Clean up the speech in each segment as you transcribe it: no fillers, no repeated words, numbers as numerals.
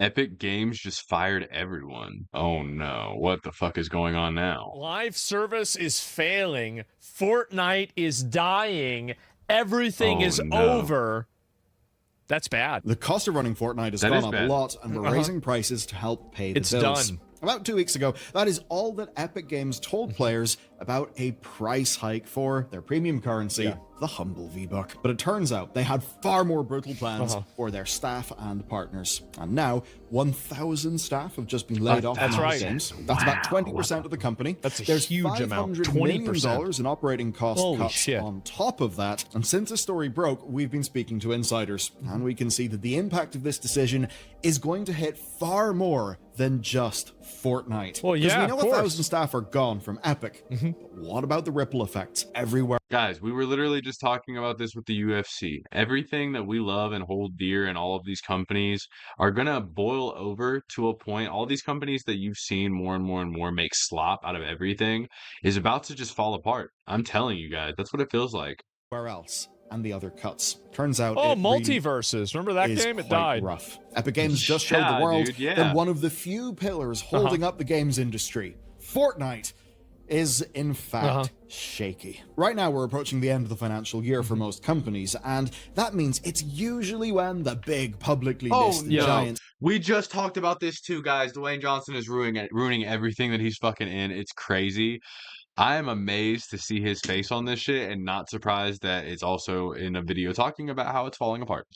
Epic Games just fired everyone. Oh no, what the fuck is going on now? Live service is failing. Fortnite is dying. Everything Oh is no. over. That's bad. The cost of running Fortnite has That gone is up a bad. lot, and we're raising prices to help pay the It's bills. done. About 2 weeks ago, that is all that Epic Games told players about a price hike for their premium currency, the humble V-Buck. But it turns out they had far more brutal plans for their staff and partners. And now, 1,000 staff have just been laid off from That's Epic right. Games. That's about 20% of the company. That's a There's huge amount. $500 million 20%. in operating cost Holy cuts shit. on top of that. And since the story broke, we've been speaking to insiders, and we can see that the impact of this decision is going to hit far more than just Fortnite. Well, yeah, we know of course. 1,000 staff are gone from Epic. But what about the ripple effects everywhere Guys, we were literally just talking about this with the UFC. Everything that we love and hold dear in all of these companies are gonna boil over to a point. All these companies that you've seen more and more and more make slop out of everything is about to just fall apart. I'm telling you guys, that's what it feels like. else? And the other cuts. Turns out Oh, it really multiverses. Remember that is game? It quite died. rough. Epic Games just showed Yeah, the world dude, yeah. that one of the few pillars holding up the games industry, Fortnite, is in fact shaky. Right now, we're approaching the end of the financial year for most companies, and that means it's usually when the big publicly listed no. giants We just talked about this too, guys. Dwayne Johnson is ruining everything that he's fucking in. It's crazy. I am amazed to see his face on this shit and not surprised that it's also in a video talking about how it's falling apart.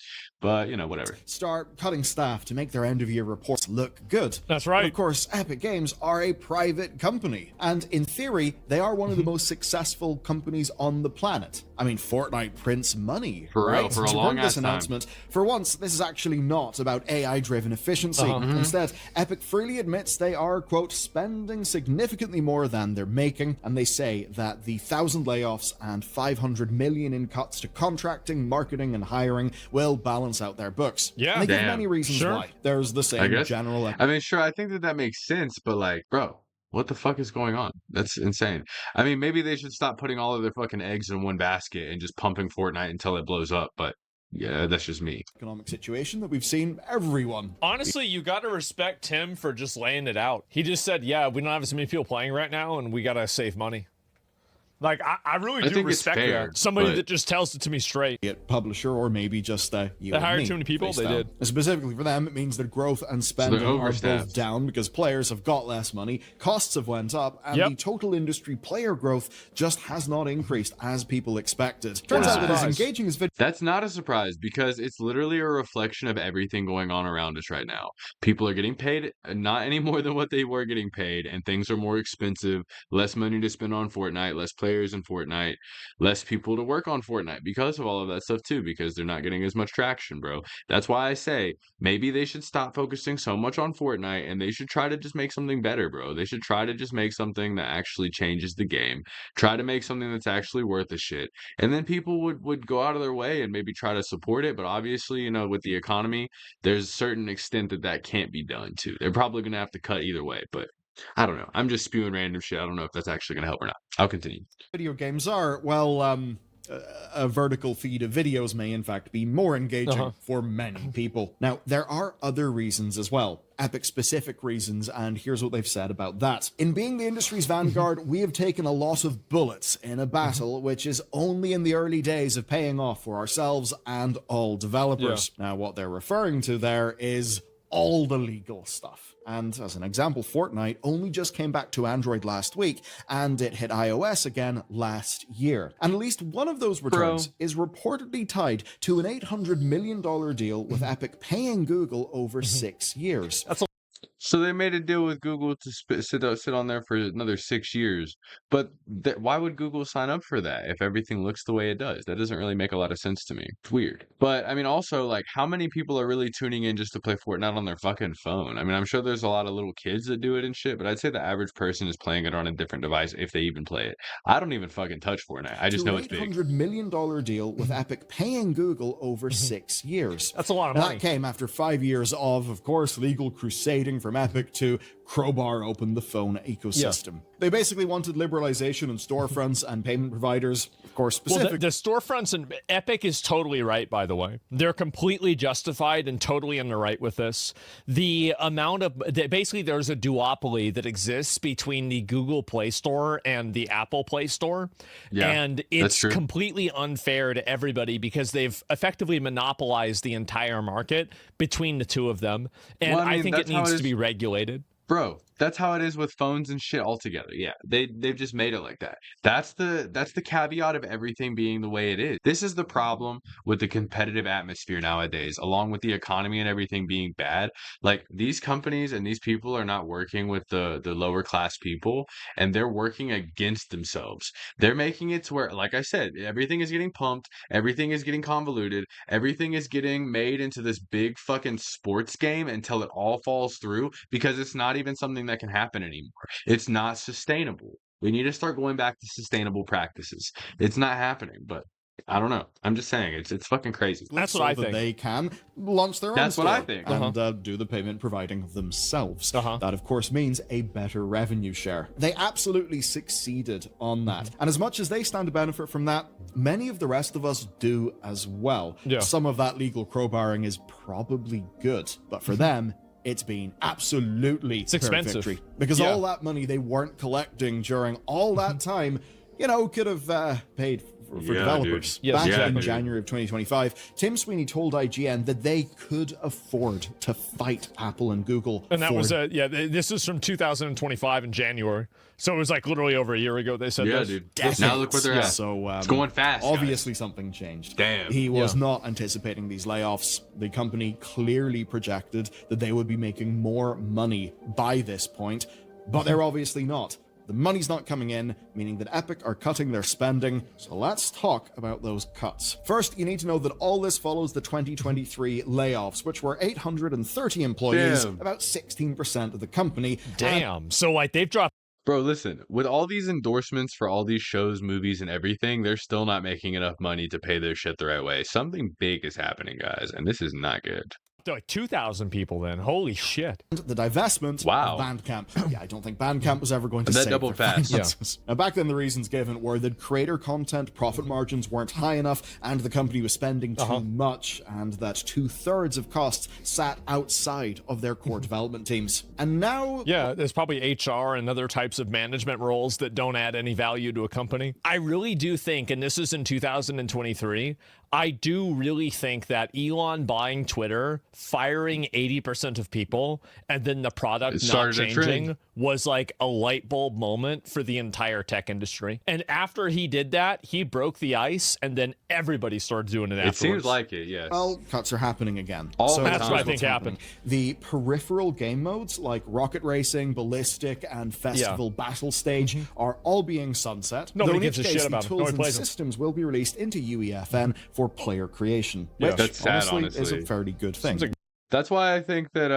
But, you know, whatever. start cutting staff to make their end-of-year reports look good. That's right. But of course, Epic Games are a private company, and in theory, they are one of the most successful companies on the planet. I mean, Fortnite prints money, For real, right? for a To long bring this ass time. announcement, for once, this is actually not about AI-driven efficiency. Instead, Epic freely admits they are, quote, spending significantly more than they're making, and they say that the 1,000 layoffs and 500 million in cuts to contracting, marketing, and hiring will balance out their books. Yeah. And they give Damn. many reasons Sure. why. There's the I same guess. general I mean, sure, I think that that makes sense, but like, bro, what the fuck is going on? That's insane. I mean, maybe they should stop putting all of their fucking eggs in one basket and just pumping Fortnite until it blows up, but yeah, that's just me. economic situation that we've seen everyone Honestly, you got to respect Tim for just laying it out. He just said, yeah, we don't have as many people playing right now, and we got to save money. Like, I really I do think it's respect fair, that. Somebody but- that just tells it to me straight. publisher, or maybe just you They and hired me too many people? based They down. did. Specifically for them, it means that growth and spending are both overstaffed. down because players have got less money, costs have went up, and Yep. the total industry player growth just has not increased as people expected. Turns out that as Surprise. engaging as video That's not a surprise because it's literally a reflection of everything going on around us right now. People are getting paid not any more than what they were getting paid, and things are more expensive, less money to spend on Fortnite, less players in Fortnite, less people to work on Fortnite because of all of that stuff too, because they're not getting as much traction, bro. That's why I say maybe they should stop focusing so much on Fortnite and they should try to just make something better, bro. They should try to just make something that actually changes the game. Try to make something that's actually worth a shit. And then people would go out of their way and maybe try to support it, but obviously, you know, with the economy, there's a certain extent that that can't be done too. They're probably going to have to cut either way, but I don't know. I'm just spewing random shit. I don't know if that's actually going to help or not. I'll continue. games are, well, a vertical feed of videos may in fact be more engaging for many people. Now, there are other reasons as well. Epic specific reasons, and here's what they've said about that. In being the industry's vanguard, we have taken a lot of bullets in a battle which is only in the early days of paying off for ourselves and all developers. Now, what they're referring to there is all the legal stuff. And as an example, Fortnite only just came back to Android last week, and it hit iOS again last year. And at least one of those returns is reportedly tied to an $800 million deal with Epic paying Google over 6 years. So they made a deal with Google to sit on there for another 6 years. But why would Google sign up for that if everything looks the way it does? That doesn't really make a lot of sense to me. It's weird. But I mean, also, like, how many people are really tuning in just to play Fortnite on their fucking phone? I mean, I'm sure there's a lot of little kids that do it and shit, but I'd say the average person is playing it on a different device if they even play it. I don't even fucking touch Fortnite. I just know it's big. $800 million deal with Epic paying Google over 6 years. That's a lot of Now, money. that came after 5 years of course, legal crusading from Epic to crowbar open the phone ecosystem. They basically wanted liberalization in storefronts and payment providers, of course, specific. Well, the storefronts and Epic is totally right, by the way. They're completely justified and totally in the right with this. The amount of basically there's a duopoly that exists between the Google Play Store and the Apple Play Store. Yeah, and it's completely unfair to everybody because they've effectively monopolized the entire market between the two of them. And I think it needs to be regulated. Bro, that's how it is with phones and shit altogether. Yeah, they've just made it like that. That's the caveat of everything being the way it is. This is the problem with the competitive atmosphere nowadays, along with the economy and everything being bad. Like these companies and these people are not working with the lower class people, and they're working against themselves. They're making it to where, like I said, everything is getting pumped, everything is getting convoluted, everything is getting made into this big fucking sports game until it all falls through because it's not even something that can happen anymore. It's not sustainable. We need to start going back to sustainable practices. It's not happening, but I don't know. I'm just saying it's fucking crazy. That's what I think. They can launch their own That's store what I think. and do the payment providing themselves. That, of course, means a better revenue share. They absolutely succeeded on that. And as much as they stand to benefit from that, many of the rest of us do as well. Some of that legal crowbarring is probably good, but for them, it's been absolutely expensive victory. Because all that money they weren't collecting during all that time, could have paid for developers. Back in January of 2025, Tim Sweeney told IGN that they could afford to fight Apple and Google. And that was this is from 2025 in January. So it was like literally over a year ago they said this. Dude. Now look where they're at. So it's going fast. Obviously guys. something changed. Damn. He was not anticipating these layoffs. The company clearly projected that they would be making more money by this point, but they're obviously not. The money's not coming in, meaning that Epic are cutting their spending, so let's talk about those cuts. First, you need to know that all this follows the 2023 layoffs, which were 830 employees, about 16% of the company. Damn. So, like, they've dropped. Bro, listen, with all these endorsements for all these shows, movies, and everything, they're still not making enough money to pay their shit the right way. Something big is happening, guys, and this is not good. Like 2,000 people then. Holy shit. The divestment of Bandcamp. Yeah, I don't think Bandcamp was ever going to save their finances. Now, back then, the reasons given were that creator content profit margins weren't high enough, and the company was spending too much, and that 2/3 of costs sat outside of their core development teams. And now... Yeah, there's probably HR and other types of management roles that don't add any value to a company. I really do think, and this is in 2023, I do really think that Elon buying Twitter, firing 80% of people, and then the product not changing was like a light bulb moment for the entire tech industry. And after he did that, he broke the ice, and then everybody started doing it afterwards. It seems like it, yes. Well, cuts are happening again. That's what I think happened. The peripheral game modes like Rocket Racing, Ballistic, and Festival Battle Stage are all being sunset. Nobody gives a shit about them. Tools and systems will be released into UEFN for player creation, which that's sad, honestly is a fairly good thing. That's why I think that,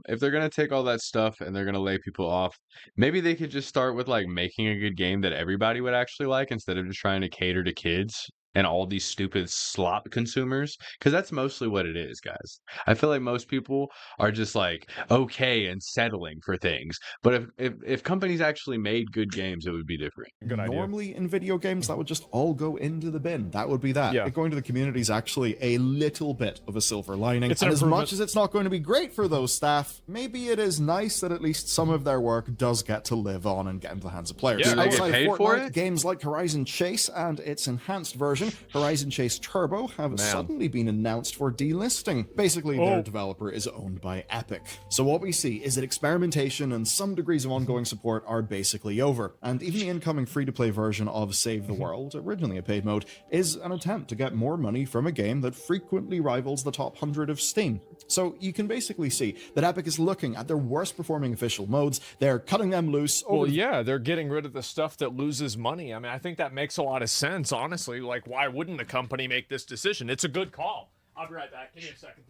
if they're going to take all that stuff and they're going to lay people off, maybe they could just start with, like, making a good game that everybody would actually like instead of just trying to cater to kids and all these stupid slop consumers, because that's mostly what it is, guys. I feel like most people are just like okay and settling for things, but if companies actually made good games, it would be different. Good idea. Normally in video games, that would just all go into the bin. That would be that. Going to the community is actually a little bit of a silver lining. And as much as it's not going to be great for those staff, maybe it is nice that at least some of their work does get to live on and get into the hands of players. Do they get paid Fortnite, for it? Games like Horizon Chase and its enhanced version, Horizon Chase Turbo, have suddenly been announced for delisting. Basically, their developer is owned by Epic. So what we see is that experimentation and some degrees of ongoing support are basically over. And even the incoming free-to-play version of Save the World, originally a paid mode, is an attempt to get more money from a game that frequently rivals the top 100 of Steam. So you can basically see that Epic is looking at their worst performing official modes, they're cutting them loose. They're getting rid of the stuff that loses money. I mean, I think that makes a lot of sense, honestly. Like, why wouldn't the company make this decision? It's a good call. I'll be right back. Give me a second.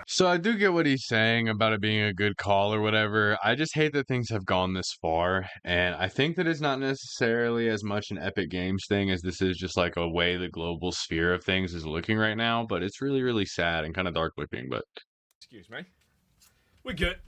So I do get what he's saying about it being a good call or whatever. I just hate that things have gone this far, and I think that it's not necessarily as much an Epic Games thing as this is just like a way the global sphere of things is looking right now, but it's really, really sad and kind of dark looking, but... Excuse me. We good.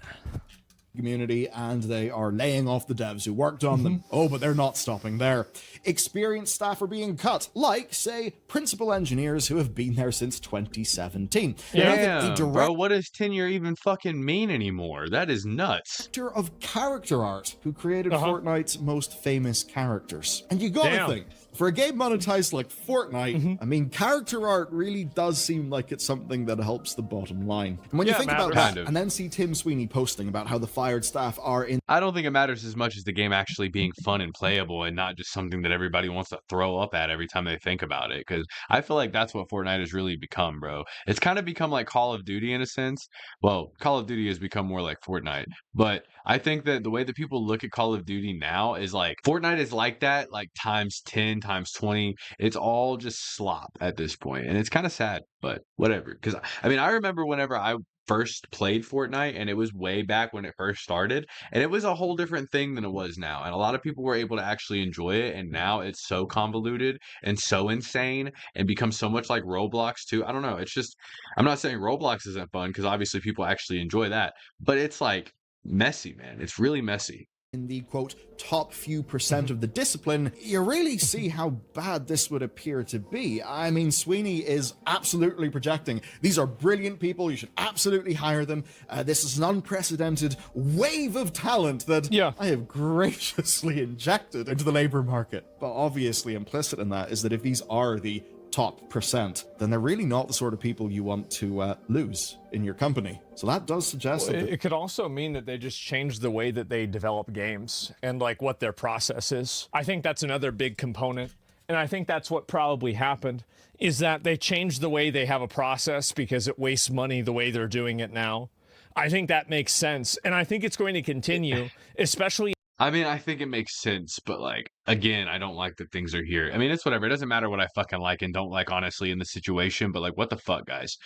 community and they are laying off the devs who worked on them. Oh, but they're not stopping there. Experienced staff are being cut, like, say, principal engineers who have been there since 2017. Damn, bro, what does tenure even fucking mean anymore? That is nuts. Director of character art who created Fortnite's most famous characters. And you gotta think, for a game monetized like Fortnite, I mean, character art really does seem like it's something that helps the bottom line. And when you think about that, and then see Tim Sweeney posting about how the fired staff are in... I don't think it matters as much as the game actually being fun and playable and not just something that everybody wants to throw up at every time they think about it. Because I feel like that's what Fortnite has really become, bro. It's kind of become like Call of Duty in a sense. Well, Call of Duty has become more like Fortnite. But I think that the way that people look at Call of Duty now is like Fortnite is like that, like times 10, times 20. It's all just slop at this point, and it's kind of sad, but whatever. Because I mean, I remember whenever I first played Fortnite, and it was way back when it first started, and it was a whole different thing than it was now, and a lot of people were able to actually enjoy it, and now it's so convoluted and so insane and becomes so much like Roblox too. I don't know, it's just, I'm not saying Roblox isn't fun, because obviously people actually enjoy that, but it's like messy, man. It's really messy. In the, quote, top few percent of the discipline, you really see how bad this would appear to be. I mean, Sweeney is absolutely projecting. These are brilliant people. You should absolutely hire them. This is an unprecedented wave of talent that I have graciously injected into the labor market. But obviously implicit in that is that if these are the top percent, then they're really not the sort of people you want to lose in your company. So that does suggest that it could also mean that they just changed the way that they develop games and like what their process is. I think that's another big component. And I think that's what probably happened, is that they changed the way they have a process because it wastes money the way they're doing it now. I think that makes sense. And I think it's going to continue, especially... I mean, I think it makes sense, but like, again, I don't like that things are here. I mean, it's whatever. It doesn't matter what I fucking like and don't like, honestly, in the situation, but like, what the fuck, guys?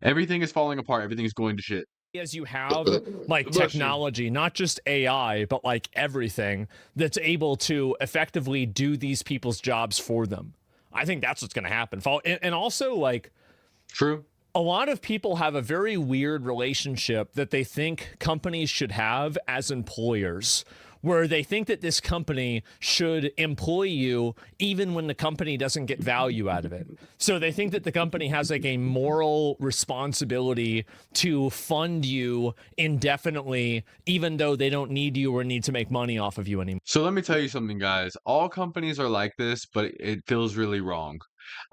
Everything is falling apart. Everything is going to shit. As you have like technology, not just AI, but like everything that's able to effectively do these people's jobs for them. I think that's what's going to happen. And also, like, true. A lot of people have a very weird relationship that they think companies should have as employers, where they think that this company should employ you even when the company doesn't get value out of it. So they think that the company has like a moral responsibility to fund you indefinitely, even though they don't need you or need to make money off of you anymore. So let me tell you something, guys. All companies are like this, but it feels really wrong.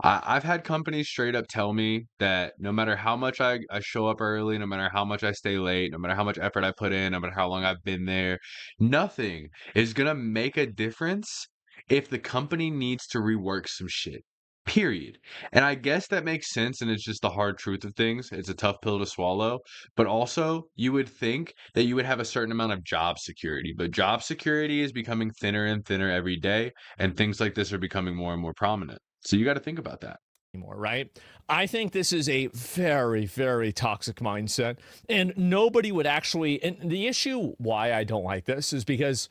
I've had companies straight up tell me that no matter how much I show up early, no matter how much I stay late, no matter how much effort I put in, no matter how long I've been there, nothing is going to make a difference if the company needs to rework some shit. Period. And I guess that makes sense, and it's just the hard truth of things. It's a tough pill to swallow. But also, you would think that you would have a certain amount of job security. But job security is becoming thinner and thinner every day, and things like this are becoming more and more prominent. So you got to think about that. Right? I think this is a very, very toxic mindset, and nobody would actually, and the issue why I don't like this is because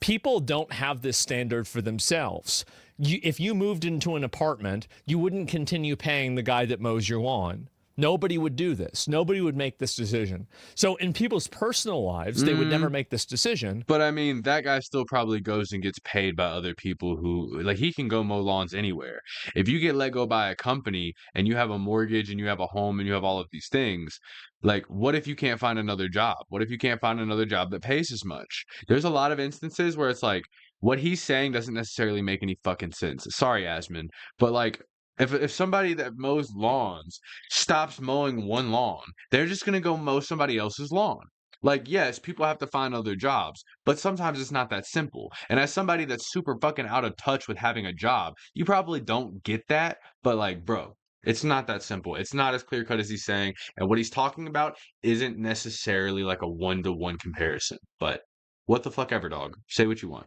people don't have this standard for themselves. If you moved into an apartment, you wouldn't continue paying the guy that mows your lawn. Nobody would do this. Nobody would make this decision. So in people's personal lives, they would never make this decision. But I mean, that guy still probably goes and gets paid by other people who, like, he can go mow lawns anywhere. If you get let go by a company and you have a mortgage and you have a home and you have all of these things, like, what if you can't find another job? What if you can't find another job that pays as much? There's a lot of instances where it's like, what he's saying doesn't necessarily make any fucking sense. Sorry, Asmon, but like, if somebody that mows lawns stops mowing one lawn, they're just gonna go mow somebody else's lawn. Like, yes, people have to find other jobs, but sometimes it's not that simple. And as somebody that's super fucking out of touch with having a job, you probably don't get that, but like, bro, it's not that simple. It's not as clear cut as he's saying. And what he's talking about isn't necessarily like a one-to-one comparison. But what the fuck ever, dog. Say what you want.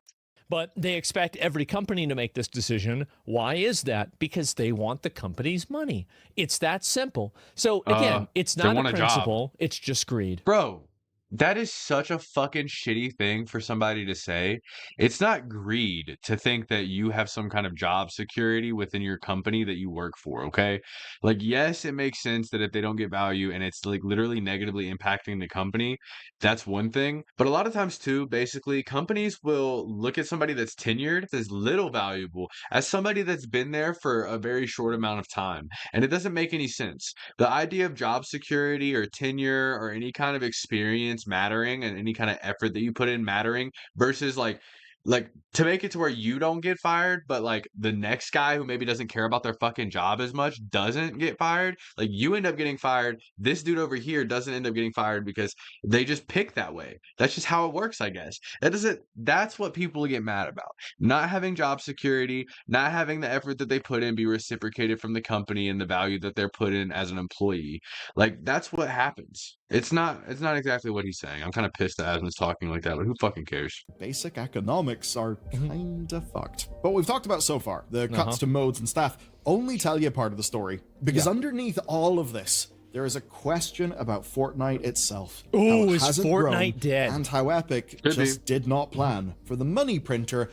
But they expect every company to make this decision. Why is that? Because they want the company's money. It's that simple. So again, it's not a principle. It's just greed. Bro, That is such a fucking shitty thing for somebody to say. It's not greed to think that you have some kind of job security within your company that you work for, okay? Like, yes, it makes sense that if they don't get value and it's like literally negatively impacting the company, that's one thing. But a lot of times too, basically, companies will look at somebody that's tenured as little valuable as somebody that's been there for a very short amount of time. And it doesn't make any sense. The idea of job security or tenure or any kind of experience mattering and any kind of effort that you put in mattering versus like to make it to where you don't get fired, but like the next guy who maybe doesn't care about their fucking job as much doesn't get fired. Like you end up getting fired. This dude over here doesn't end up getting fired because they just pick that way. That's just how it works, I guess. That's what people get mad about. Not having job security, not having the effort that they put in be reciprocated from the company and the value that they're put in as an employee. Like that's what happens. It's not exactly what he's saying. I'm kind of pissed that Asmon's talking like that, but who fucking cares? Basic economics are kinda fucked. What we've talked about so far, the cuts to modes and staff, only tell you part of the story. Because underneath all of this, there is a question about Fortnite itself. Ooh, is Fortnite dead? And how Epic just did not plan for the money printer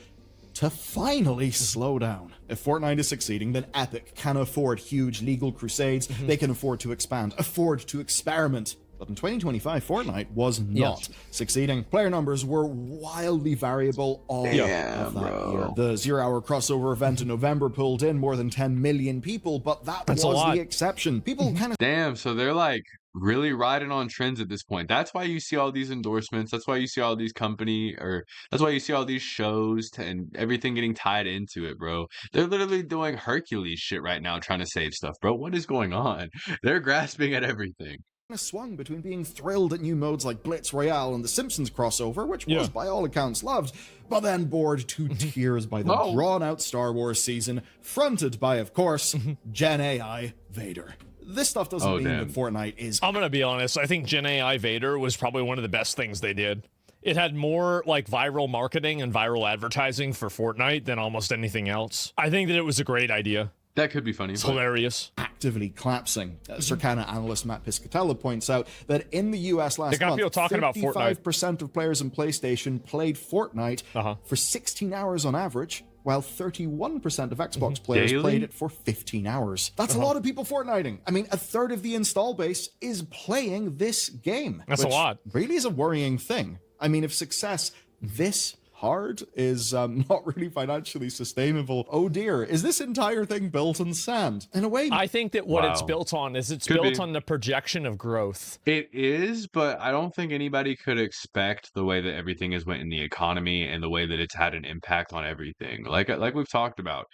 to finally slow down. If Fortnite is succeeding, then Epic can afford huge legal crusades, they can afford to expand, afford to experiment. But in 2025, Fortnite was not succeeding. Player numbers were wildly variable all of that year. The 0 Hour crossover event in November pulled in more than 10 million people, but that's was the exception. People kind of... Damn, so they're like really riding on trends at this point. That's why you see all these endorsements. That's why you see all these that's why you see all these shows and everything getting tied into it, bro. They're literally doing Hercules shit right now trying to save stuff, bro. What is going on? They're grasping at everything. Swung between being thrilled at new modes like Blitz Royale and the Simpsons crossover, which was by all accounts loved, but then bored to tears by the drawn-out Star Wars season, fronted by, of course, Gen AI Vader. This stuff doesn't mean that Fortnite is... I'm gonna be honest, I think Gen AI Vader was probably one of the best things they did. It had more like viral marketing and viral advertising for Fortnite than almost anything else. I think that it was a great idea. That could be funny. It's hilarious. Actively collapsing. Circana analyst Matt Piscatella points out that in the US last month, talking about Fortnite. 55% of players in PlayStation played Fortnite for 16 hours on average, while 31% of Xbox players played it for 15 hours. That's a lot of people Fortniting. I mean, a third of the install base is playing this game. That's a lot. Really is a worrying thing. I mean, if success this hard is not really financially sustainable, oh dear, is this entire thing built on sand? In a way, I think that what it's built on is it's built on the projection of growth. It is, but I don't think anybody could expect the way that everything has went in the economy and the way that it's had an impact on everything. Like we've talked about,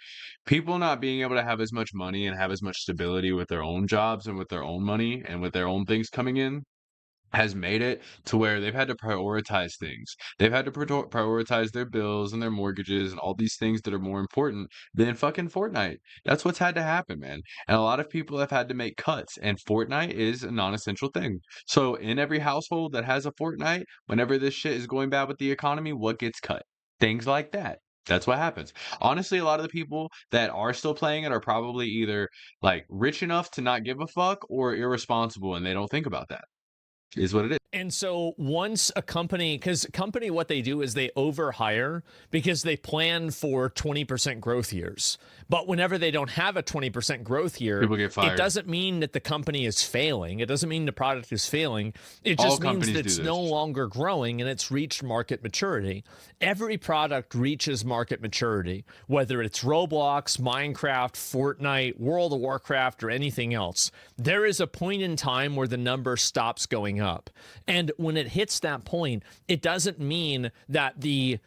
people not being able to have as much money and have as much stability with their own jobs and with their own money and with their own things coming in has made it to where they've had to prioritize things. They've had to prioritize their bills and their mortgages and all these things that are more important than fucking Fortnite. That's what's had to happen, man. And a lot of people have had to make cuts, and Fortnite is a non-essential thing. So in every household that has a Fortnite, whenever this shit is going bad with the economy, what gets cut? Things like that. That's what happens. Honestly, a lot of the people that are still playing it are probably either like rich enough to not give a fuck or irresponsible and they don't think about that. Is what it is. And so once a company, because company, what they do is they overhire because they plan for 20% growth years. But whenever they don't have a 20% growth year, people get fired. It doesn't mean that the company is failing. It doesn't mean the product is failing. It just means that it's no longer growing and it's reached market maturity. Every product reaches market maturity, whether it's Roblox, Minecraft, Fortnite, World of Warcraft, or anything else. There is a point in time where the number stops going up. And when it hits that point, it doesn't mean that the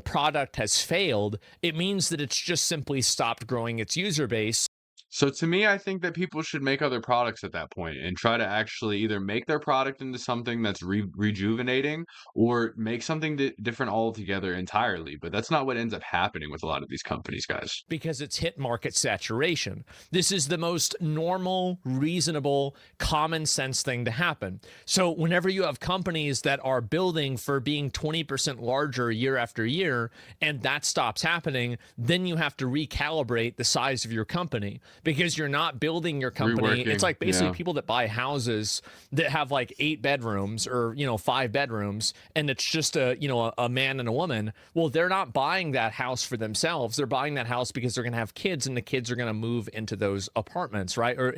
product has failed. It means that it's just simply stopped growing its user base. So to me, I think that people should make other products at that point and try to actually either make their product into something that's rejuvenating or make something different altogether entirely. But that's not what ends up happening with a lot of these companies, guys. Because it's hit market saturation. This is the most normal, reasonable, common sense thing to happen. So whenever you have companies that are building for being 20% larger year after year, and that stops happening, then you have to recalibrate the size of your company. because you're not building your company. It's like basically people that buy houses that have like 8 bedrooms or, 5 bedrooms, and it's just a man and a woman. Well, they're not buying that house for themselves. They're buying that house because they're going to have kids, and the kids are going to move into those apartments, right? Or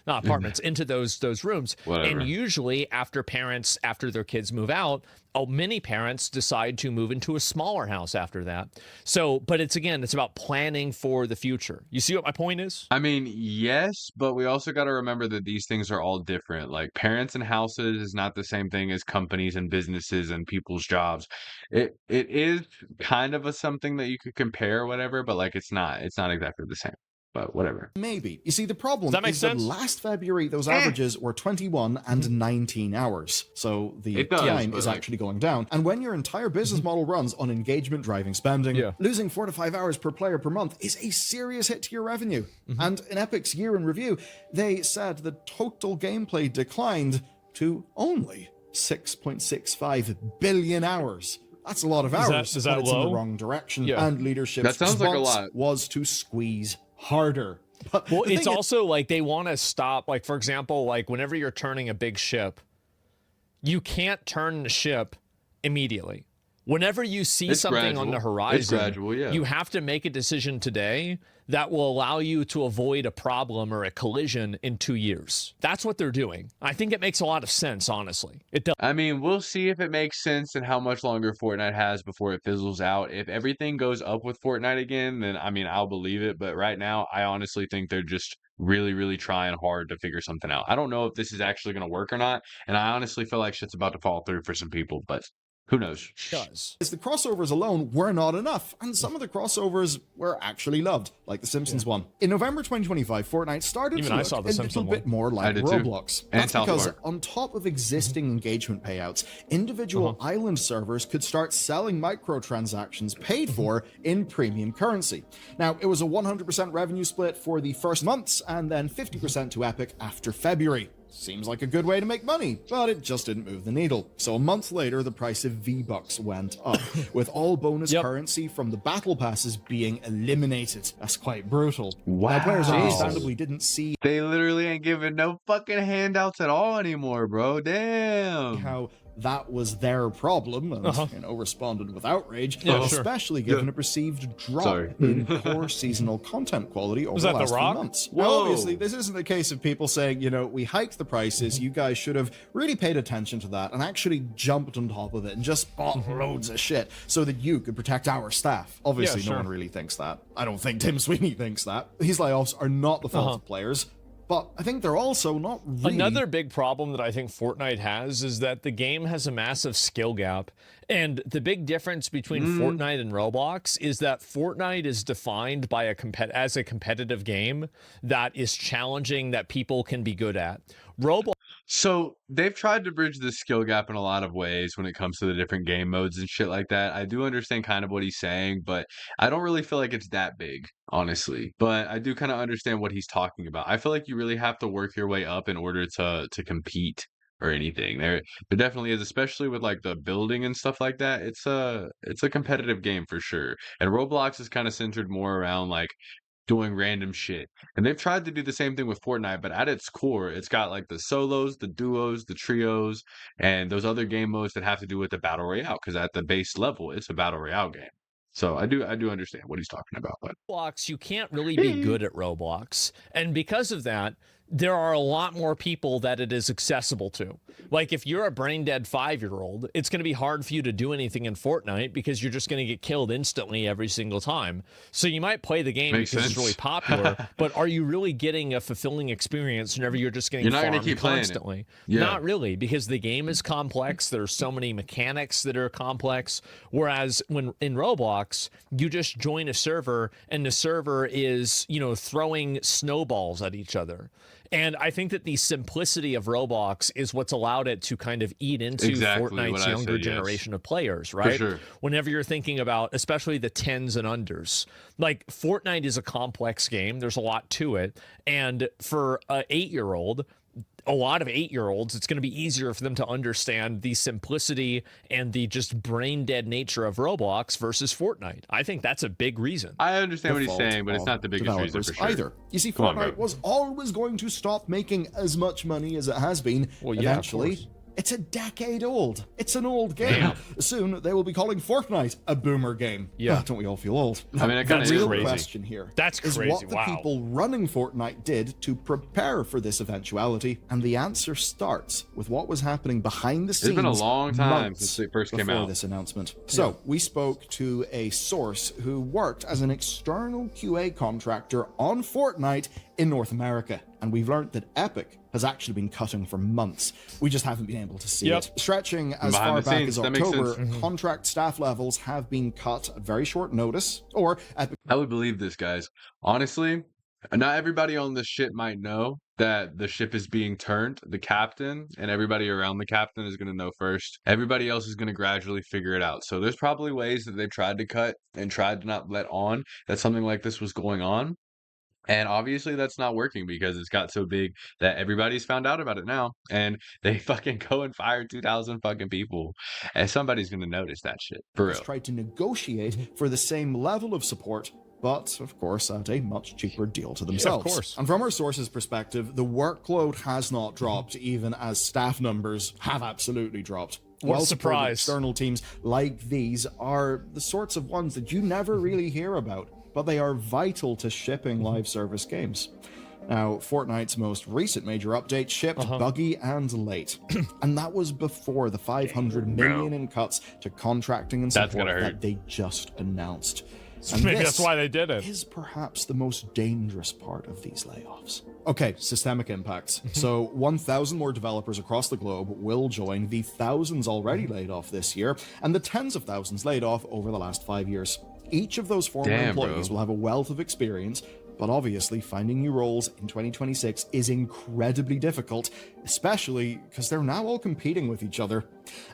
not apartments, into those rooms. Whatever. And usually after their kids move out, many parents decide to move into a smaller house after that. So, but it's about planning for the future. You see what my point is? I mean, yes, but we also got to remember that these things are all different. Like parents and houses is not the same thing as companies and businesses and people's jobs. It is kind of something that you could compare or whatever, but like it's not exactly the same. But whatever. Maybe. You see, the problem that is that last February, those averages were 21 and 19 hours. So the time is actually going down. And when your entire business model runs on engagement driving spending, losing 4 to 5 hours per player per month is a serious hit to your revenue. And in Epic's year in review, they said the total gameplay declined to only 6.65 billion hours. That's a lot of hours, is that but it's low? in the wrong direction. And leadership's that sounds like a lot. was to squeeze harder. But well, it's also like they want to stop, like, for example, like whenever you're turning a big ship, you can't turn the ship immediately. Whenever you see something on the horizon, you have to make a decision today that will allow you to avoid a problem or a collision in 2 years. That's what they're doing. I think it makes a lot of sense, honestly. It does. I mean, we'll see if it makes sense and how much longer Fortnite has before it fizzles out. If everything goes up with Fortnite again, then I mean, I'll believe it. But right now, I honestly think they're just really, really trying hard to figure something out. I don't know if this is actually going to work or not. And I honestly feel like shit's about to fall through for some people, but who knows? Is the crossovers alone were not enough, and some of the crossovers were actually loved, like the Simpsons one. In November 2025, Fortnite started to look a little bit more like Roblox. That's because on top of existing engagement payouts, individual island servers could start selling microtransactions paid for in premium currency. Now, it was a 100% revenue split for the first months, and then 50% to Epic after February. Seems like a good way to make money, but it just didn't move the needle. So a month later, the price of V-Bucks went up, with all bonus currency from the battle passes being eliminated. That's quite brutal. Wow. Now, players understandably didn't see They literally ain't giving no fucking handouts at all anymore, bro. Damn. how that was their problem and responded with outrage, especially given a perceived drop in core seasonal content quality over the last few months. Now, obviously, this isn't a case of people saying, we hiked the prices, you guys should have really paid attention to that and actually jumped on top of it and just bought loads of shit so that you could protect our staff. Obviously, no one really thinks that. I don't think Tim Sweeney thinks that. These layoffs are not the fault of players. But I think they're also not really... Another big problem that I think Fortnite has is that the game has a massive skill gap. And the big difference between Fortnite and Roblox is that Fortnite is defined by as a competitive game that is challenging, that people can be good at. Roblox... So they've tried to bridge the skill gap in a lot of ways when it comes to the different game modes and shit like that. I do understand kind of what he's saying, but I don't really feel like it's that big, honestly. But I do kind of understand what he's talking about. I feel like you really have to work your way up in order to compete or anything. There definitely is, especially with like the building and stuff like that. It's a competitive game for sure. And Roblox is kind of centered more around like doing random shit. And they've tried to do the same thing with Fortnite, but at its core, it's got like the solos, the duos, the trios, and those other game modes that have to do with the battle royale, because at the base level, it's a battle royale game. So I do understand what he's talking about. But Roblox, you can't really be good at Roblox. And because of that, there are a lot more people that it is accessible to. Like if you're a brain dead 5-year-old, it's going to be hard for you to do anything in Fortnite because you're just going to get killed instantly every single time. So you might play the game because it's really popular, but are you really getting a fulfilling experience whenever you're just getting farmed keep constantly? Not really, because the game is complex. There's so many mechanics that are complex. Whereas when in Roblox, you just join a server and the server is, throwing snowballs at each other. And I think that the simplicity of Roblox is what's allowed it to kind of eat into Fortnite's younger generation of players, right? For sure. Whenever you're thinking about, especially the 10s and unders, like Fortnite is a complex game. There's a lot to it. And for an 8-year-old, a lot of 8-year-olds, it's going to be easier for them to understand the simplicity and the just brain dead nature of Roblox versus Fortnite. I think that's a big reason. I understand what he's Fault saying, but it's of not the biggest reason developers for sure. either. You see, Come on, bro. Fortnite was always going to stop making as much money as it has been. Well, yeah, Eventually, it's a decade old. It's an old game. Soon they will be calling Fortnite a boomer game. Yeah. Don't we all feel old? I mean, it kind of The is real crazy. question here That's is crazy. what the Wow. people running Fortnite did to prepare for this eventuality, and the answer starts with what was happening behind the scenes. It's been a long time months since it first came before out. this announcement. So we spoke to a source who worked as an external QA contractor on Fortnite in North America, and we've learned that Epic has actually been cutting for months. We just haven't been able to see Yep. it. Stretching as Behind far the back scenes, as that makes October, sense. contract staff levels have been cut at very short notice, or Epic I would believe this, guys. Honestly, not everybody on this ship might know that the ship is being turned. The captain and everybody around the captain is going to know first. Everybody else is going to gradually figure it out. So there's probably ways that they've tried to cut and tried to not let on that something like this was going on. And obviously that's not working because it's got so big that everybody's found out about it now. And they fucking go and fire 2,000 fucking people. And somebody's going to notice that shit. For has real. tried to negotiate for the same level of support, but of course at a much cheaper deal to themselves. course. And from our source's perspective, the workload has not dropped, even as staff numbers have absolutely dropped. What a Well-supported surprise. external teams like these are the sorts of ones that you never really hear about, but they are vital to shipping live service games. Now, Fortnite's most recent major update shipped buggy and late. And that was before the 500 million in cuts to contracting and That's support gonna hurt. that they just announced. And Maybe this that's why they did it. is perhaps the most dangerous part of these layoffs. Okay, systemic impacts. So 1,000 more developers across the globe will join the thousands already laid off this year, and the tens of thousands laid off over the last 5 years. Each of those former Damn, employees bro. will have a wealth of experience, but obviously finding new roles in 2026 is incredibly difficult, especially because they're now all competing with each other.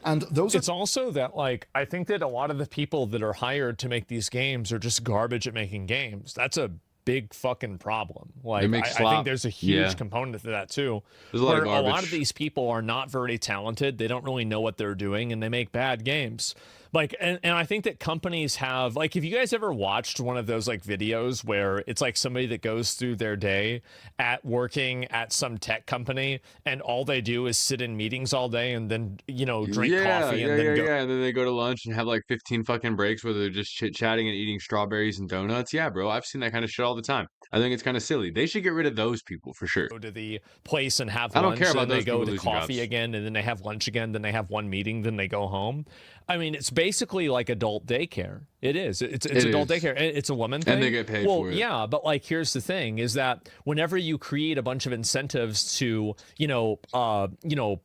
And those are It's also that, like, I think that a lot of the people that are hired to make these games are just garbage at making games. That's a big fucking problem. Like, make I slop. think there's a huge Yeah. component to that too. There's a lot of where a lot garbage. of these people are not very talented. They don't really know what they're doing, and they make bad games. Like, and I think that companies have, like, if you guys ever watched one of those like videos where it's like somebody that goes through their day at working at some tech company and all they do is sit in meetings all day and then, you know, drink coffee and then go. And then they go to lunch and have like 15 fucking breaks where they're just chit chatting and eating strawberries and donuts. Yeah, bro, I've seen that kind of shit all the time. I think it's kind of silly. They should get rid of those people for sure. Go to the place and have I don't lunch, care about then they those go people to losing coffee jobs. again, and then they have lunch again, then they have one meeting, then they go home. I mean, it's basically like adult daycare. It is. It's It adult is. daycare. It's a woman thing. And they get paid well, for it. yeah, but like here's the thing: is that whenever you create a bunch of incentives to,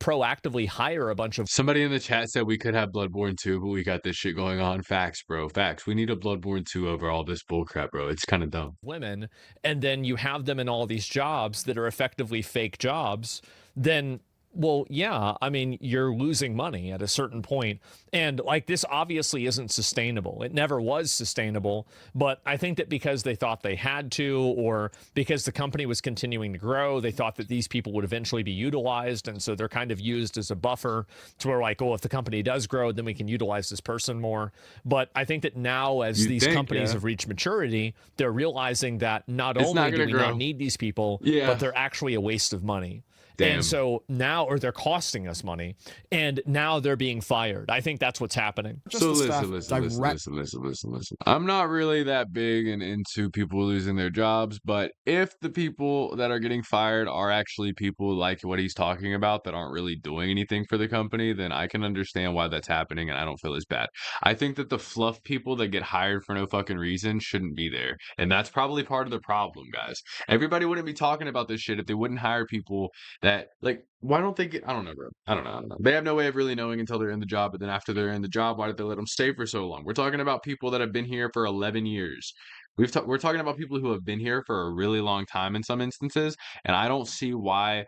proactively hire a bunch of Somebody in the chat said we could have Bloodborne 2, but we got this shit going on. Facts, bro. Facts. We need a Bloodborne 2 over all this bullcrap, bro. It's kind of dumb. women, and then you have them in all these jobs that are effectively fake jobs, then well, yeah, I mean, you're losing money at a certain point. And like this obviously isn't sustainable. It never was sustainable. But I think that because they thought they had to, or because the company was continuing to grow, they thought that these people would eventually be utilized. And so they're kind of used as a buffer to where like, oh, if the company does grow, then we can utilize this person more. But I think that now as You these think, companies yeah. have reached maturity, they're realizing that not It's only not do gonna we grow. not need these people, Yeah. but they're actually a waste of money. Damn. And so now, or they're costing us money, and now they're being fired. I think that's what's happening. just So the staff listen. I'm not really that big and into people losing their jobs, but if the people that are getting fired are actually people like what he's talking about that aren't really doing anything for the company, then I can understand why that's happening and I don't feel as bad. I think that the fluff people that get hired for no fucking reason shouldn't be there. And that's probably part of the problem, guys. Everybody wouldn't be talking about this shit if they wouldn't hire people that, like, why don't they get, I don't know, bro. I don't know. They have no way of really knowing until they're in the job, but then after they're in the job, why did they let them stay for so long? We're talking about people that have been here for 11 years. We're talking about people who have been here for a really long time in some instances, and I don't see why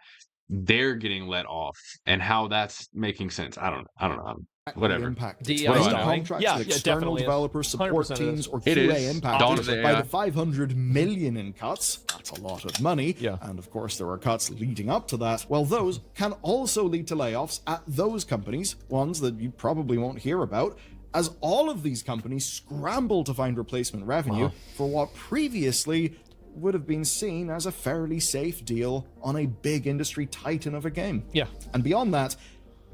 they're getting let off and how that's making sense. I don't know. Whatever. impacted. DEI is Any dying. contracts Yeah, with yeah, external definitely is. developers, support 100% it teams, is. or It QA is. Dawn impacted of the by AI. the 500 million in cuts. That's a lot of money. Yeah. And of course, there are cuts leading up to that. Well, those can also lead to layoffs at those companies, ones that you probably won't hear about, as all of these companies scramble to find replacement revenue for what previously would have been seen as a fairly safe deal on a big industry titan of a game. Yeah. And beyond that,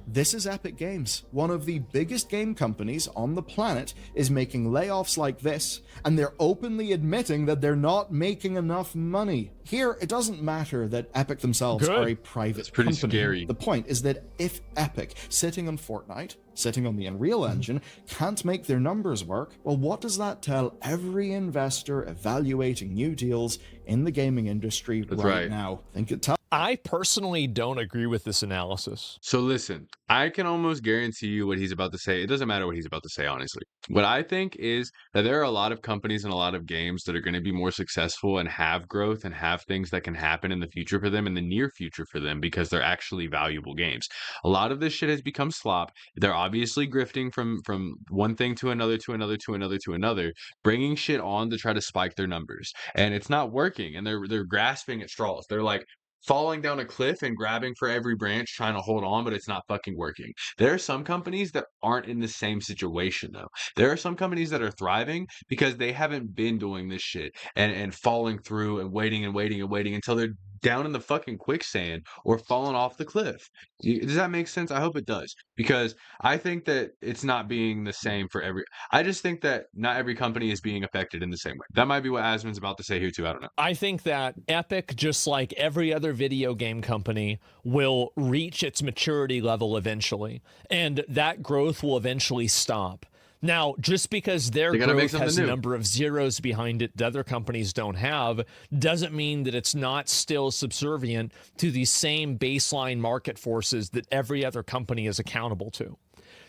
this is Epic Games. One of the biggest game companies on the planet is making layoffs like this, and they're openly admitting that they're not making enough money. Here, it doesn't matter that Epic themselves Good. are a private pretty company. scary. The point is that if Epic, sitting on Fortnite, sitting on the Unreal Engine, can't make their numbers work, well, what does that tell every investor evaluating new deals in the gaming industry right. now? I think it tells I personally don't agree with this analysis. So listen, I can almost guarantee you what he's about to say. It doesn't matter what he's about to say, honestly. What I think is that there are a lot of companies and a lot of games that are going to be more successful and have growth and have things that can happen in the future for them, in the near future for them, because they're actually valuable games. A lot of this shit has become slop. They're obviously grifting from one thing to another, to another, to another, to another, bringing shit on to try to spike their numbers. And it's not working, and they're grasping at straws. They're like falling down a cliff and grabbing for every branch trying to hold on, but it's not fucking working. There are some companies that aren't in the same situation though. There are some companies that are thriving because they haven't been doing this shit and falling through and waiting and waiting and waiting until they're down in the fucking quicksand or falling off the cliff. Does that make sense? I hope it does, because I think that it's not being the same for every. I just think that not every company is being affected in the same way. That might be what Asmon's about to say here too. I don't know. I think that Epic, just like every other video game company, will reach its maturity level eventually, and that growth will eventually stop. Now, just because their growth has a number of zeros behind it that other companies don't have, doesn't mean that it's not still subservient to the same baseline market forces that every other company is accountable to.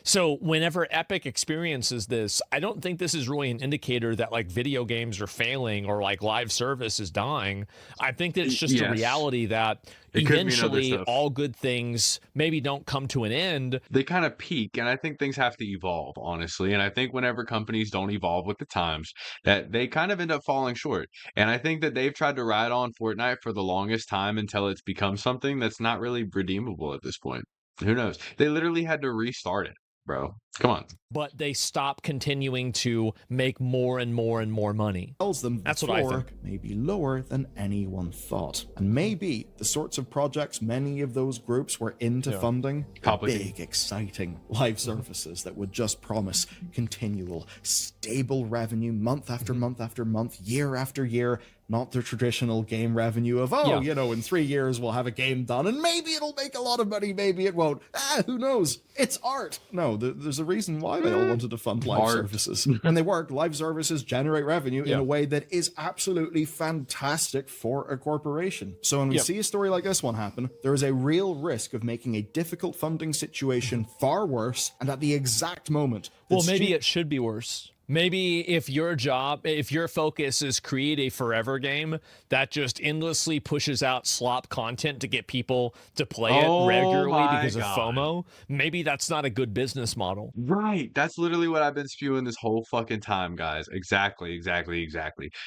So whenever Epic experiences this, I don't think this is really an indicator that like video games are failing or like live service is dying. I think that it's just a reality that eventually all good things maybe don't come to an end. They kind of peak, and I think things have to evolve, honestly. And I think whenever companies don't evolve with the times, that they kind of end up falling short. And I think that they've tried to ride on Fortnite for the longest time until it's become something that's not really redeemable at this point. Who knows? They literally had to restart it, bro. Come on. But they stop continuing to make more and more and more money. Tells them that's the what I floor think. may be lower than anyone thought. And maybe the sorts of projects many of those groups were into funding, big, exciting live services that would just promise continual, stable revenue month after month after month, year after year, not the traditional game revenue of, you know, in 3 years we'll have a game done and maybe it'll make a lot of money, maybe it won't. Who knows? It's art. No, there's a reason why they all wanted to fund live services. And they work. Live services generate revenue in a way that is absolutely fantastic for a corporation. So when we see a story like this one happen, there is a real risk of making a difficult funding situation far worse, and at the exact moment. Well, maybe it should be worse. Maybe if your focus is create a forever game that just endlessly pushes out slop content to get people to play it regularly because of FOMO, maybe that's not a good business model. Right. That's literally what I've been spewing this whole fucking time, guys. Exactly.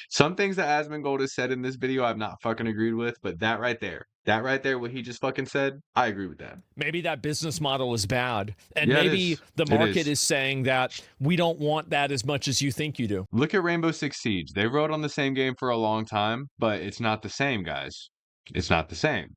Some things that Asmongold has said in this video I've not fucking agreed with, but that right there, what he just fucking said, I agree with that. Maybe that business model is bad. And maybe the market is saying that we don't want that as much as you think you do. Look at Rainbow Six Siege. They rode on the same game for a long time, but it's not the same, guys. It's not the same.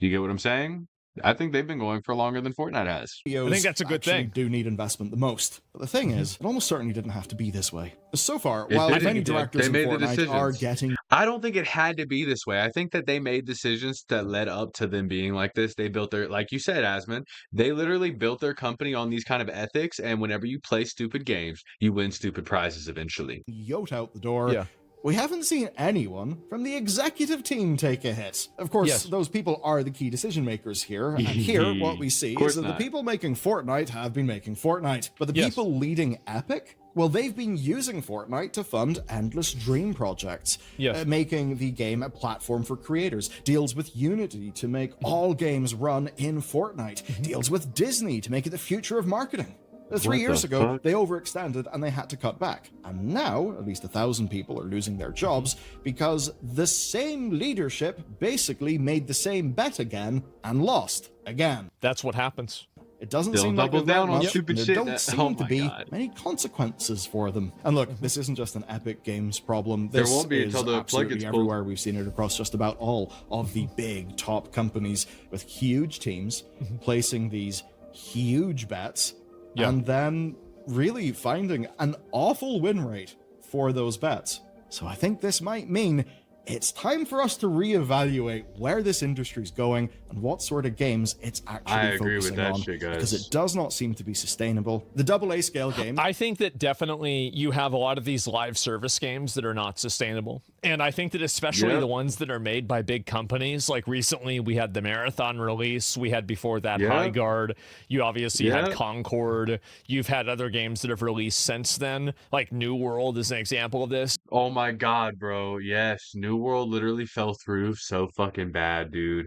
You get what I'm saying? I think they've been going for longer than Fortnite has. I think that's a good thing. Do need investment the most. But the thing is, it almost certainly didn't have to be this way. So far, while many directors in Fortnite are getting... I don't think it had to be this way. I think that they made decisions that led up to them being like this. They built their, like you said, Asmon, they literally built their company on these kind of ethics, and whenever you play stupid games, you win stupid prizes eventually. Yote out the door. We haven't seen anyone from the executive team take a hit. Of course, those people are the key decision makers here. And here, what we see is that the people making Fortnite have been making Fortnite. But the people leading Epic, well, they've been using Fortnite to fund endless dream projects, making the game a platform for creators, deals with Unity to make all games run in Fortnite, deals with Disney to make it the future of marketing. 3 What years the ago, fuck? they overextended and they had to cut back. And now, at least 1,000 people are losing their jobs because the same leadership basically made the same bet again and lost again. That's what happens. It doesn't They'll seem like double they've learned down on much, stupid and there shit don't that- seem oh to my be God. many consequences for them. And look, this isn't just an Epic Games problem. There This won't be is until the plug absolutely gets pulled. everywhere. We've seen it across just about all of the big top companies with huge teams placing these huge bets Yeah. and then really finding an awful win rate for those bets. So I think this might mean it's time for us to reevaluate where this industry's going and what sort of games it's actually I agree with focusing that on, shit, guys. because it does not seem to be sustainable. The AA scale game, I think that definitely you have a lot of these live service games that are not sustainable. And I think that especially Yep. the ones that are made by big companies, like recently we had the Marathon release, we had before that Yep. High Guard, you obviously had Yep. Concord, you've had other games that have released since then, like New World is an example of this. Oh my God, bro. Yes, New World literally fell through so fucking bad, dude.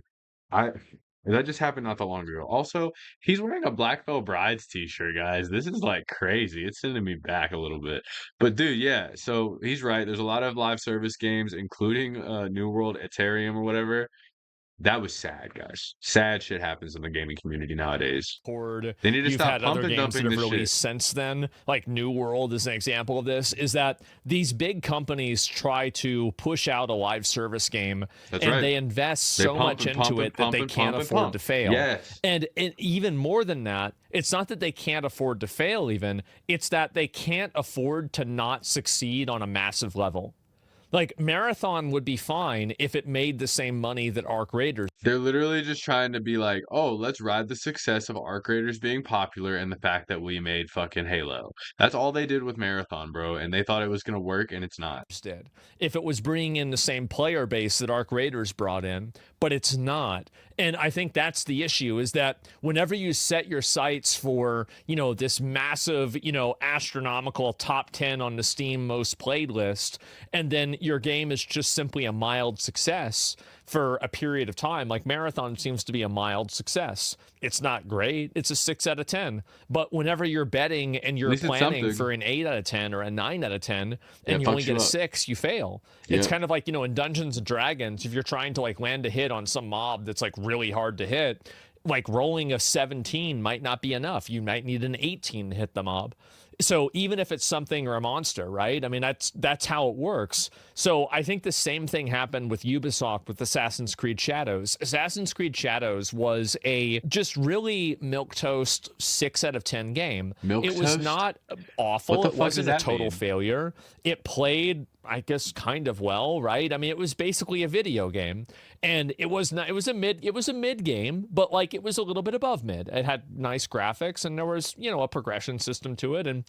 I that just happened not that long ago. Also, he's wearing a Black Veil Brides t-shirt, guys. This is like crazy. It's sending me back a little bit. But dude, yeah, so he's right. There's a lot of live service games, including New World, Ethereum, or whatever. That was sad, guys. Sad shit happens in the gaming community nowadays. Horde. They need to You've stop had other pump and games that dumping have this released shit. since then, like New World is an example of this, is that these big companies try to push out a live service game That's and right. they invest They so pump much and pump into and it that pump they and can't pump and afford pump. to fail. Yes. And even more than that, it's not that they can't afford to fail even, it's that they can't afford to not succeed on a massive level. Like Marathon would be fine if it made the same money that Arc Raiders. They're literally just trying to be like, oh, let's ride the success of Arc Raiders being popular and the fact that we made fucking Halo. That's all they did with Marathon, bro. And they thought it was going to work, and it's not. Did if it was bringing in the same player base that Arc Raiders brought in, but it's not. And I think that's the issue, is that whenever you set your sights for, this massive, astronomical top 10 on the Steam most played list, and then your game is just simply a mild success for a period of time, like Marathon seems to be a mild success. It's not great. It's a 6 out of 10. But whenever you're betting and you're least it's planning something. for an 8 out of 10 or a 9 out of 10, Yeah, and it you only fucks get you a up. 6, you fail. It's Yeah. kind of like, in Dungeons and Dragons, if you're trying to like land a hit on some mob that's like really hard to hit, like rolling a 17 might not be enough. You might need an 18 to hit the mob. So even if it's something or a monster, right? I mean, that's how it works. So I think the same thing happened with Ubisoft with Assassin's Creed Shadows. Assassin's Creed Shadows was a just really milquetoast 6 out of 10 game. It was Milquetoast? not awful. What the It fuck wasn't does a that total mean? failure. It played, I guess, kind of well, right? I mean, it was basically a video game, and it was a mid game, but like it was a little bit above mid. It had nice graphics, and there was a progression system to it, and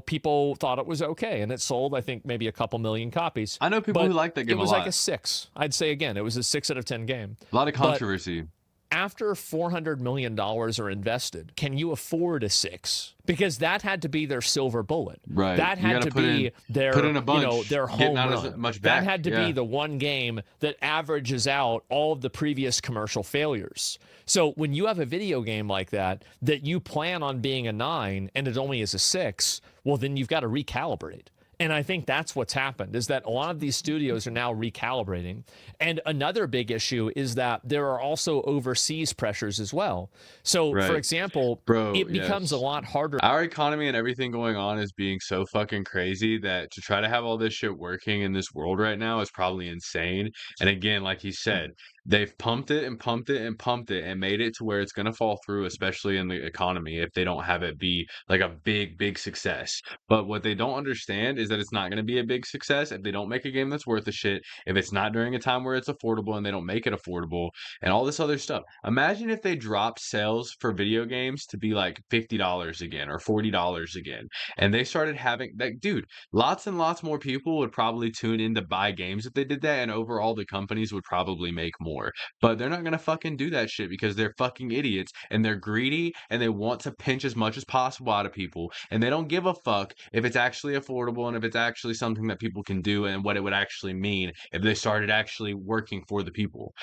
people thought it was okay, and it sold, I think, maybe a couple million copies. I know people But who like that game it was a lot. like a 6. I'd say again, it was a 6 out of 10 game. A lot of But controversy. after $400 million are invested, can you afford a 6? Because that had to be their silver bullet. Right. That You had gotta to put be in- their, put in a bunch, their getting home not as run. much That back, had to yeah. be the one game that averages out all of the previous commercial failures. So when you have a video game like that you plan on being a 9 and it only is a 6, well, then you've got to recalibrate. And I think that's what's happened, is that a lot of these studios are now recalibrating. And another big issue is that there are also overseas pressures as well. So, Right. for example, Bro, it becomes a yes. lot harder. Our economy and everything going on is being so fucking crazy that to try to have all this shit working in this world right now is probably insane. And again, like he said, they've pumped it and pumped it and pumped it and made it to where it's going to fall through, especially in the economy, if they don't have it be like a big, big success. But what they don't understand is that it's not going to be a big success if they don't make a game that's worth a shit, if it's not during a time where it's affordable and they don't make it affordable, and all this other stuff. Imagine if they dropped sales for video games to be like $50 again or $40 again, and they started having that, dude, lots and lots more people would probably tune in to buy games if they did that, and overall the companies would probably make more. But they're not gonna fucking do that shit because they're fucking idiots and they're greedy and they want to pinch as much as possible out of people, and they don't give a fuck if it's actually affordable and if it's actually something that people can do and what it would actually mean if they started actually working for the people.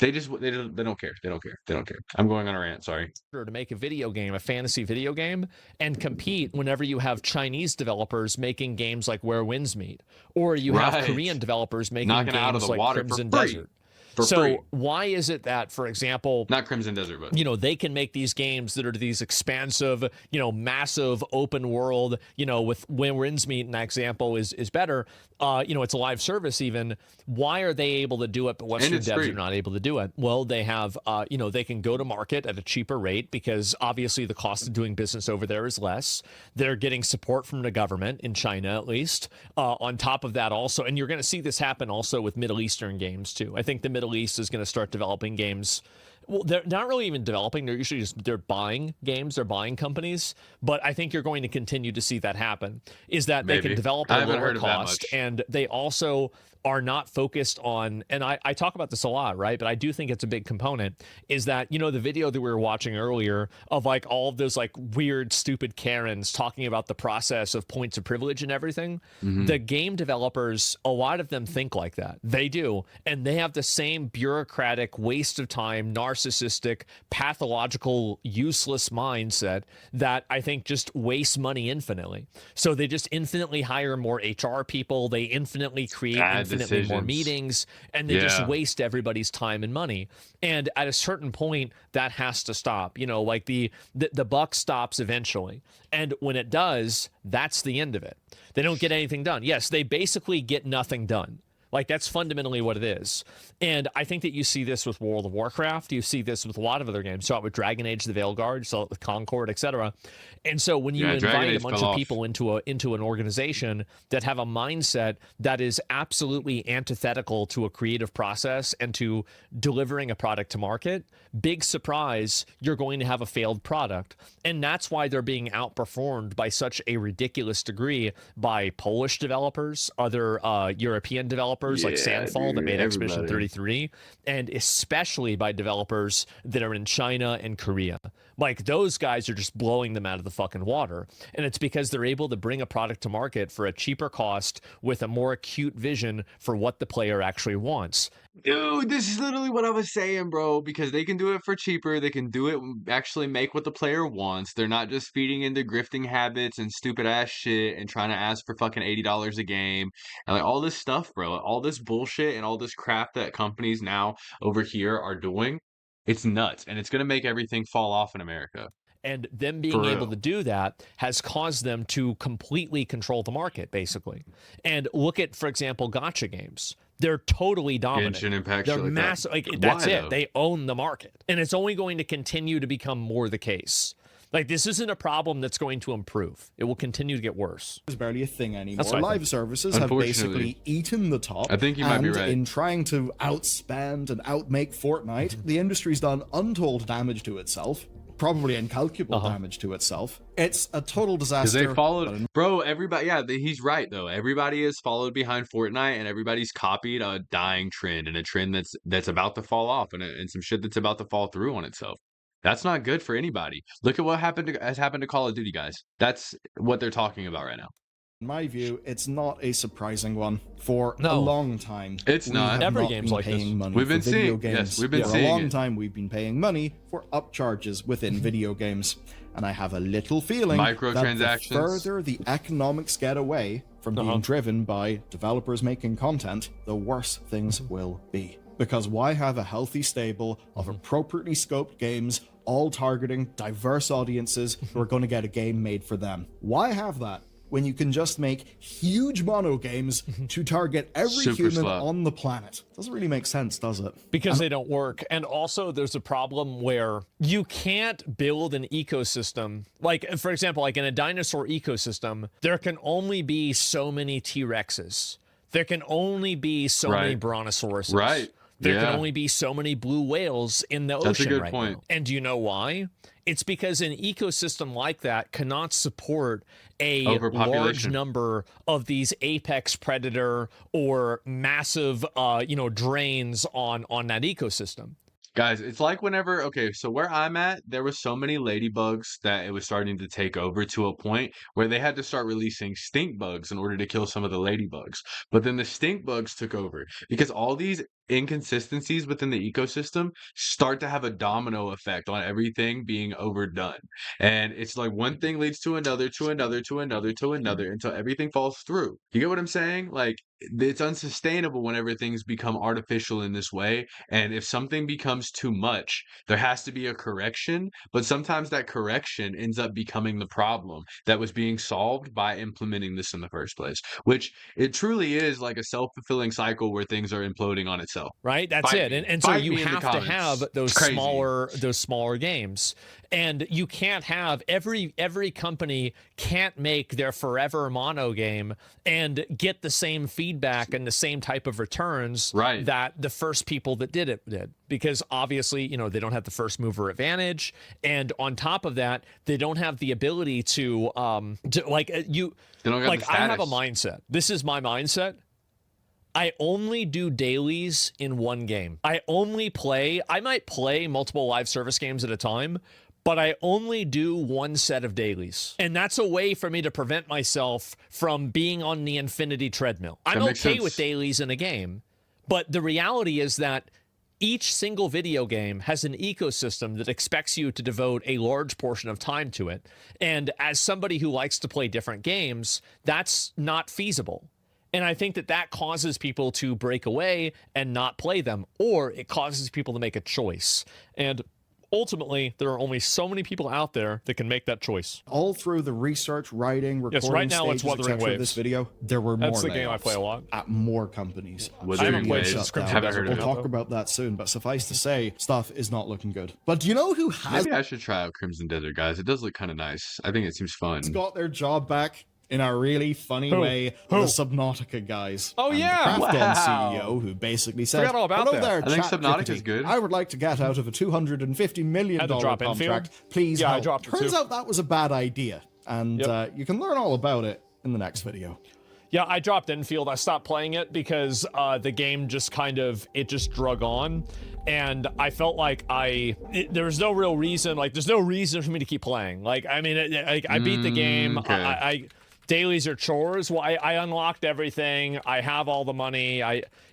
They don't care. They don't care. They don't care. I'm going on a rant. Sorry. To make a video game, a fantasy video game, and compete whenever you have Chinese developers making games like Where Winds Meet, or you have Right. Korean developers making Knocking it out of games the like water for Crimson free. Desert. For So free. why is it that, for example, Not Crimson Desert, but you know, they can make these games that are these expansive, you know, massive open world, you know, with When Winds Meet, an example is better. You know, it's a live service even. Why are they able to do it, but Western it's devs free. are not able to do it? Well, they have, you know, they can go to market at a cheaper rate because obviously the cost of doing business over there is less. They're getting support from the government in China, at least. On top of that also, and you're going to see this happen also with Middle Eastern games too. I think the Middle East is going to start developing games. Well, they're not really even developing. They're usually just, they're buying games, they're buying companies. But I think you're going to continue to see that happen, is that they can Maybe. develop I at a haven't lower heard of that cost. much. And they also are not focused on, and I talk about this a lot, right? But I do think it's a big component, is that, you know, the video that we were watching earlier of like all of those like weird, stupid Karens talking about the process of points of privilege and everything. The game developers, a lot of them think like that. They do. And they have the same bureaucratic, waste of time, narcissistic, pathological, useless mindset that I think just wastes money infinitely. So they just infinitely hire more HR people. They infinitely create Bad infinitely more decisions. meetings, and they just Yeah. waste everybody's time and money. And at a certain point, that has to stop. You know, like the buck stops eventually. And when it does, that's the end of it. They don't get anything done. Yes, they basically get nothing done. Like, that's fundamentally what it is. And I think that you see this with World of Warcraft. You see this with a lot of other games. You saw it with Dragon Age, the Veilguard, you saw it with Concord, etc. And so when you Yeah, Dragon invite a Age bunch fell of off. people into an organization that have a mindset that is absolutely antithetical to a creative process and to delivering a product to market, big surprise, you're going to have a failed product. And that's why they're being outperformed by such a ridiculous degree by Polish developers, other European developers like Yeah, Sandfall that dude, made Expedition everybody. 33, and especially by developers that are in China and Korea. Like, those guys are just blowing them out of the fucking water. And it's because they're able to bring a product to market for a cheaper cost with a more acute vision for what the player actually wants. Dude, this is literally what I was saying, bro. Because they can do it for cheaper. They can do it, actually make what the player wants. They're not just feeding into grifting habits and stupid ass shit and trying to ask for fucking $80 a game and like all this stuff, bro. All this bullshit and all this crap that companies now over here are doing. It's nuts, and it's gonna make everything fall off in America. And them For being able real. to do that has caused them to completely control the market, basically. And look at, for example, gotcha games. They're totally dominant. Genshin Impact, They're shit like that. massive. Like, that's Why, it. though? They own the market. And it's only going to continue to become more the case. Like, this isn't a problem that's going to improve. It will continue to get worse. Is barely a thing anymore. That's what I Live think. services have Unfortunately. basically eaten the top. I think you might be and right. in trying to outspend and outmake Fortnite, the industry's done untold damage to itself, probably incalculable damage to itself. It's a total Because disaster. they followed, bro. Everybody, yeah, he's right though. Everybody has followed behind Fortnite, and everybody's copied a dying trend and a trend that's about to fall off, and some shit that's about to fall through on itself. That's not good for anybody. Look at what has happened to Call of Duty, guys. That's what they're talking about right now. In my view, it's not a surprising one. For a No. long time, It's we not. have Every not game's been like this. paying money We've been for video seeing- games. yes, we've been For seeing a long it. time, we've been paying money for upcharges within video games. And I have a little feeling that the Microtransactions. further the economics get away from being driven by developers making content, the worse things will be. Because why have a healthy stable of appropriately scoped games all targeting diverse audiences who are going to get a game made for them? Why have that when you can just make huge mono games to target every Super human slut. on the planet? Doesn't really make sense, does it? Because they don't work. And also, there's a problem where you can't build an ecosystem. Like, for example, like in a dinosaur ecosystem, there can only be so many T-Rexes. There can only be so many Right. brontosauruses. Right. There Yeah. can only be so many blue whales in the That's a ocean good right point. now. And do you know why? It's because an ecosystem like that cannot support a large Overpopulation. number of these apex predator or massive, drains on that ecosystem. Guys, it's like whenever, okay, so where I'm at, there was so many ladybugs that it was starting to take over to a point where they had to start releasing stink bugs in order to kill some of the ladybugs. But then the stink bugs took over because all these inconsistencies within the ecosystem start to have a domino effect on everything being overdone. And it's like one thing leads to another, to another, to another, to another until everything falls through. You get what I'm saying? Like, it's unsustainable whenever things become artificial in this way. And if something becomes too much, there has to be a correction. But sometimes that correction ends up becoming the problem that was being solved by implementing this in the first place, which it truly is like a self-fulfilling cycle where things are imploding on itself. Right, that's Fight it. me. And so Fight you me in the have to have comments. those It's crazy. smaller games, and you can't have every company can't make their forever mono game and get the same feedback and the same type of returns Right. that the first people that did it did, because obviously, you know, they don't have the first mover advantage, and on top of that, they don't have the ability to like you They don't got like the I have a status. mindset. This is my mindset. I only do dailies in one game. I might play multiple live service games at a time, but I only do one set of dailies. And that's a way for me to prevent myself from being on the infinity treadmill. I'm That makes okay sense. with dailies in a game, but the reality is that each single video game has an ecosystem that expects you to devote a large portion of time to it. And as somebody who likes to play different games, that's not feasible. And I think that that causes people to break away and not play them, or it causes people to make a choice. And ultimately, there are only so many people out there that can make that choice. All through the research, writing, recording Yes, right now it's stages, Wuthering etc. of this Waves. video, there were more That's the game I layoffs play a lot. at more companies. Wuthering I haven't played Waves. since Crimson Haven't Desert. heard of We'll it. talk about that soon, but suffice to say, stuff is not looking good. But do you know who has Maybe I should try out Crimson Desert, guys. It does look kind of nice. I think it seems fun. got their job back in a really funny Who? way? Who? The Subnautica guys. Oh, and yeah. the Krafton Wow. CEO, who basically said, Forgot all about "Hello that. there, I think Chat Subnautica's Crickety. good. I would like to get out of a $250 million Had to drop contract. infield? Please Yeah, I help." dropped it Turns too. out that was a bad idea. And Yep. you can learn all about it in the next video. Yeah, I dropped infield. I stopped playing it because the game just it just drug on. And I felt like there was no real reason, like there's no reason for me to keep playing. Like, I mean, I beat the game. Okay. Dailies are chores. Well, I unlocked everything. I have all the money.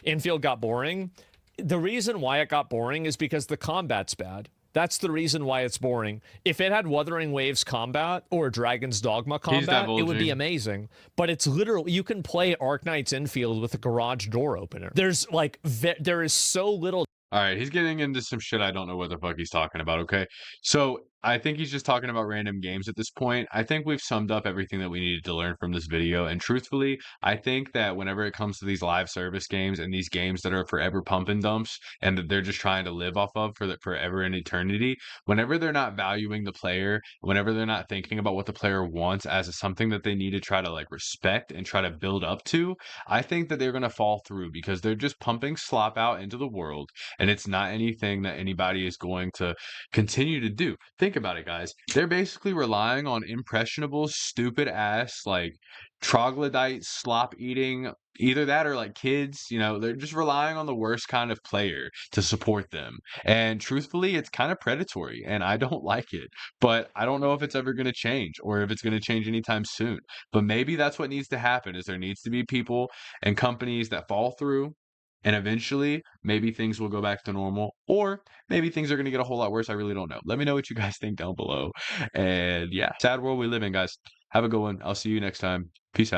Infield got boring. The reason why it got boring is because the combat's bad. That's the reason why it's boring. If it had Wuthering Waves combat or Dragon's Dogma combat, it would be divulging. amazing. But it's literally, you can play Arknight's Infield with a garage door opener. There's like, there is so little. All right, he's getting into some shit I don't know what the fuck he's talking about, okay? So, I think he's just talking about random games at this point. I think we've summed up everything that we needed to learn from this video, and truthfully, I think that whenever it comes to these live service games and these games that are forever pump and dumps and that they're just trying to live off of for forever and eternity, whenever they're not valuing the player, whenever they're not thinking about what the player wants as something that they need to try to like respect and try to build up to, I think that they're going to fall through because they're just pumping slop out into the world. And it's not anything that anybody is going to continue to do. Think about it, guys. They're basically relying on impressionable, stupid ass, like troglodyte slop eating, either that or like kids, you know, they're just relying on the worst kind of player to support them. And truthfully, it's kind of predatory and I don't like it. But I don't know if it's ever going to change or if it's going to change anytime soon. But maybe that's what needs to happen is there needs to be people and companies that fall through. And eventually, maybe things will go back to normal, or maybe things are going to get a whole lot worse. I really don't know. Let me know what you guys think down below. And yeah, sad world we live in, guys. Have a good one. I'll see you next time. Peace out.